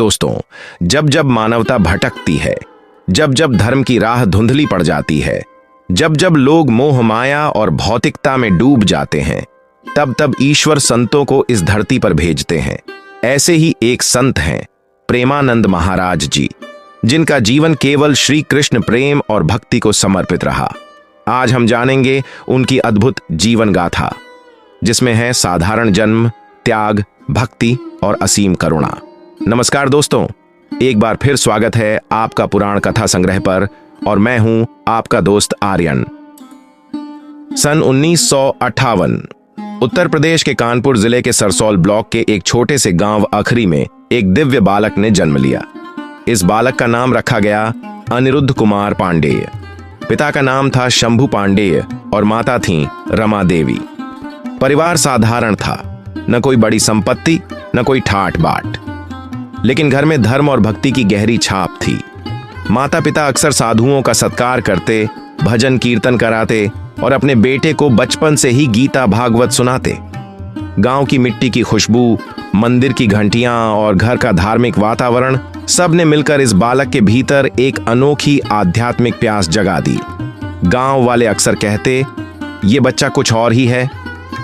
दोस्तों, जब जब मानवता भटकती है, जब जब धर्म की राह धुंधली पड़ जाती है, जब जब लोग मोह माया और भौतिकता में डूब जाते हैं, तब तब ईश्वर संतों को इस धरती पर भेजते हैं। ऐसे ही एक संत हैं प्रेमानंद महाराज जी, जिनका जीवन केवल श्री कृष्ण प्रेम और भक्ति को समर्पित रहा। आज हम जानेंगे उनकी अद्भुत जीवन गाथा, जिसमें है साधारण जन्म, त्याग, भक्ति और असीम करुणा। नमस्कार दोस्तों, एक बार फिर स्वागत है आपका पुराण कथा संग्रह पर और मैं हूं आपका दोस्त आर्यन। सन 1958 उत्तर प्रदेश के कानपुर जिले के सरसौल ब्लॉक के एक छोटे से गांव अखरी में एक दिव्य बालक ने जन्म लिया। इस बालक का नाम रखा गया अनिरुद्ध कुमार पांडेय। पिता का नाम था शंभू पांडेय और माता थीं रमा देवी। परिवार साधारण था, न कोई बड़ी संपत्ति, न कोई ठाट बाट, लेकिन घर में धर्म और भक्ति की गहरी छाप थी। माता पिता अक्सर साधुओं का सत्कार करते, भजन कीर्तन कराते और अपने बेटे को बचपन से ही गीता भागवत सुनाते। गांव की मिट्टी की खुशबू, मंदिर की घंटियां और घर का धार्मिक वातावरण, सब ने मिलकर इस बालक के भीतर एक अनोखी आध्यात्मिक प्यास जगा दी। गांव वाले अक्सर कहते, ये बच्चा कुछ और ही है,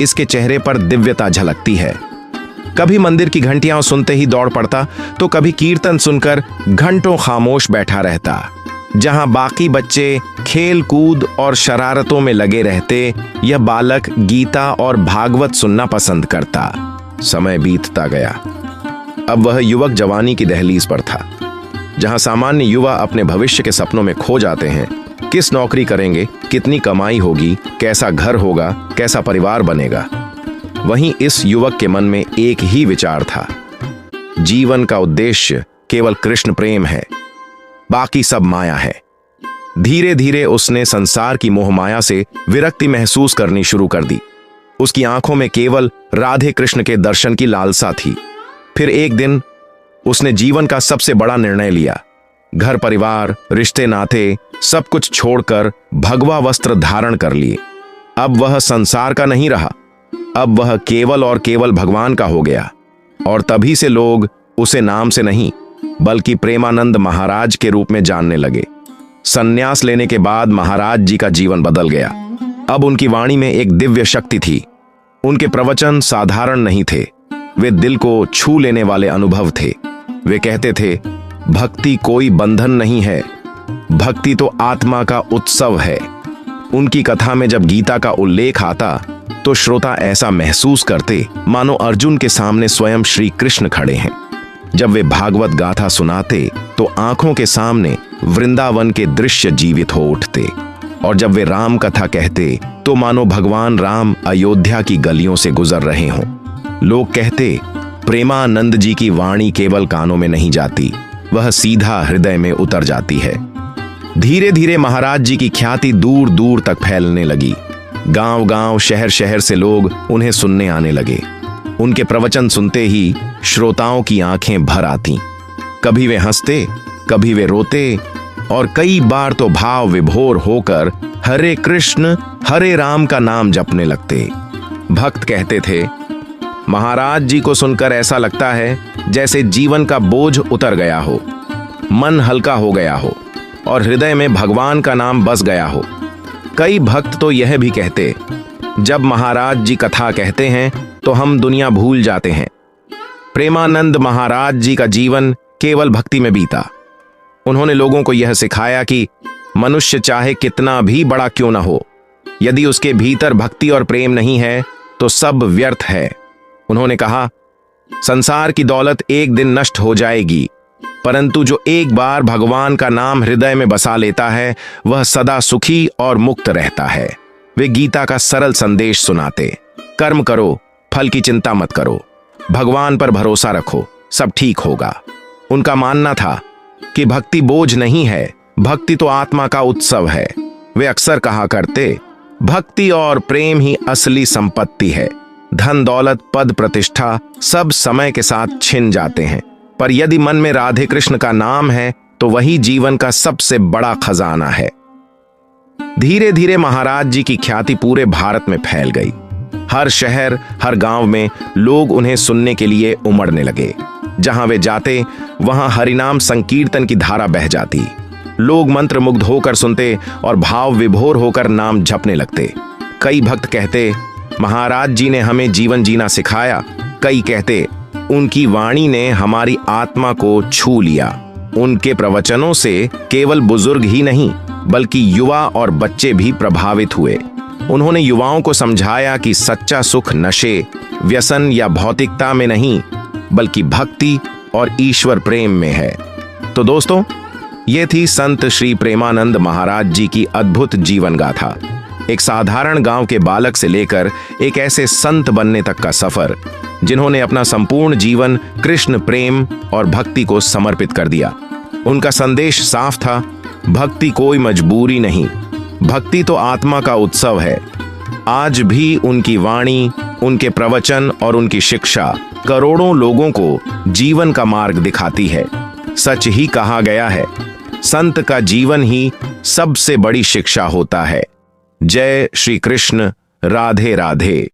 इसके चेहरे पर दिव्यता झलकती है। कभी मंदिर की घंटियां सुनते ही दौड़ पड़ता, तो कभी कीर्तन सुनकर घंटों खामोश बैठा रहता। जहां बाकी बच्चे खेल कूद और शरारतों में लगे रहते, यह बालक गीता और भागवत सुनना पसंद करता। समय बीतता गया। अब वह युवक जवानी की दहलीज पर था, जहां सामान्य युवा अपने भविष्य के सपनों में खो जाते हैं। किस नौकरी करेंगे, कितनी कमाई होगी, कैसा घर होगा, कैसा परिवार बनेगा। वहीं इस युवक के मन में एक ही विचार था, जीवन का उद्देश्य केवल कृष्ण प्रेम है, बाकी सब माया है। धीरे धीरे उसने संसार की मोह माया से विरक्ति महसूस करनी शुरू कर दी। उसकी आंखों में केवल राधे कृष्ण के दर्शन की लालसा थी। फिर एक दिन उसने जीवन का सबसे बड़ा निर्णय लिया। घर परिवार, रिश्ते नाते सब कुछ छोड़कर भगवा वस्त्र धारण कर लिए। अब वह संसार का नहीं रहा, अब वह केवल और केवल भगवान का हो गया। और तभी से लोग उसे नाम से नहीं बल्कि प्रेमानंद महाराज के रूप में जानने लगे। संन्यास लेने के बाद महाराज जी का जीवन बदल गया। अब उनकी वाणी में एक दिव्य शक्ति थी। उनके प्रवचन साधारण नहीं थे, वे दिल को छू लेने वाले अनुभव थे। वे कहते थे, भक्ति कोई बंधन नहीं है, भक्ति तो आत्मा का उत्सव है। उनकी कथा में जब गीता का उल्लेख आता तो श्रोता ऐसा महसूस करते मानो अर्जुन के सामने स्वयं श्री कृष्ण खड़े हैं। जब वे भागवत गाथा सुनाते तो आंखों के सामने वृंदावन के दृश्य जीवित हो उठते, और जब वे राम कथा कहते तो मानो भगवान राम अयोध्या की गलियों से गुजर रहे हों। लोग कहते, प्रेमानंद जी की वाणी केवल कानों में नहीं जाती, वह सीधा हृदय में उतर जाती है। धीरे धीरे महाराज जी की ख्याति दूर दूर तक फैलने लगी। गांव गांव, शहर शहर से लोग उन्हें सुनने आने लगे। उनके प्रवचन सुनते ही श्रोताओं की आंखें भर आतीं। कभी वे हंसते, कभी वे रोते और कई बार तो भाव विभोर होकर हरे कृष्ण हरे राम का नाम जपने लगते। भक्त कहते थे, महाराज जी को सुनकर ऐसा लगता है जैसे जीवन का बोझ उतर गया हो, मन हल्का हो गया हो और हृदय में भगवान का नाम बस गया हो। कई भक्त तो यह भी कहते, जब महाराज जी कथा कहते हैं तो हम दुनिया भूल जाते हैं। प्रेमानंद महाराज जी का जीवन केवल भक्ति में बीता। उन्होंने लोगों को यह सिखाया कि मनुष्य चाहे कितना भी बड़ा क्यों न हो, यदि उसके भीतर भक्ति और प्रेम नहीं है तो सब व्यर्थ है। उन्होंने कहा, संसार की दौलत एक दिन नष्ट हो जाएगी, परंतु जो एक बार भगवान का नाम हृदय में बसा लेता है वह सदा सुखी और मुक्त रहता है। वे गीता का सरल संदेश सुनाते, कर्म करो, फल की चिंता मत करो, भगवान पर भरोसा रखो, सब ठीक होगा। उनका मानना था कि भक्ति बोझ नहीं है, भक्ति तो आत्मा का उत्सव है। वे अक्सर कहा करते, भक्ति और प्रेम ही असली संपत्ति है। धन दौलत पद प्रतिष्ठा सब समय के साथ छिन जाते हैं, पर यदि मन में राधे कृष्ण का नाम है तो वही जीवन का सबसे बड़ा खजाना है। धीरे धीरे महाराज जी की ख्याति पूरे भारत में फैल गई। हर शहर, हर गांव में लोग उन्हें सुनने के लिए उमड़ने लगे। जहां वे जाते वहां हरिनाम संकीर्तन की धारा बह जाती। लोग मंत्रमुग्ध होकर सुनते और भाव विभोर होकर नाम जपने लगते। कई भक्त कहते, महाराज जी ने हमें जीवन जीना सिखाया। कई कहते, उनकी वाणी ने हमारी आत्मा को छू लिया। उनके प्रवचनों से केवल बुजुर्ग ही नहीं बल्कि युवा और बच्चे भी प्रभावित हुए। उन्होंने युवाओं को समझाया कि सच्चा सुख नशे, व्यसन या भौतिकता में नहीं बल्कि भक्ति और ईश्वर प्रेम में है। तो दोस्तों, ये थी संत श्री प्रेमानंद महाराज जी की अद्भुत जीवन गाथा। एक साधारण गांव के बालक से लेकर एक ऐसे संत बनने तक का सफर, जिन्होंने अपना संपूर्ण जीवन कृष्ण प्रेम और भक्ति को समर्पित कर दिया। उनका संदेश साफ था, भक्ति कोई मजबूरी नहीं, भक्ति तो आत्मा का उत्सव है। आज भी उनकी वाणी, उनके प्रवचन और उनकी शिक्षा करोड़ों लोगों को जीवन का मार्ग दिखाती है। सच ही कहा गया है, संत का जीवन ही सबसे बड़ी शिक्षा होता है। जय श्री कृष्ण। राधे राधे।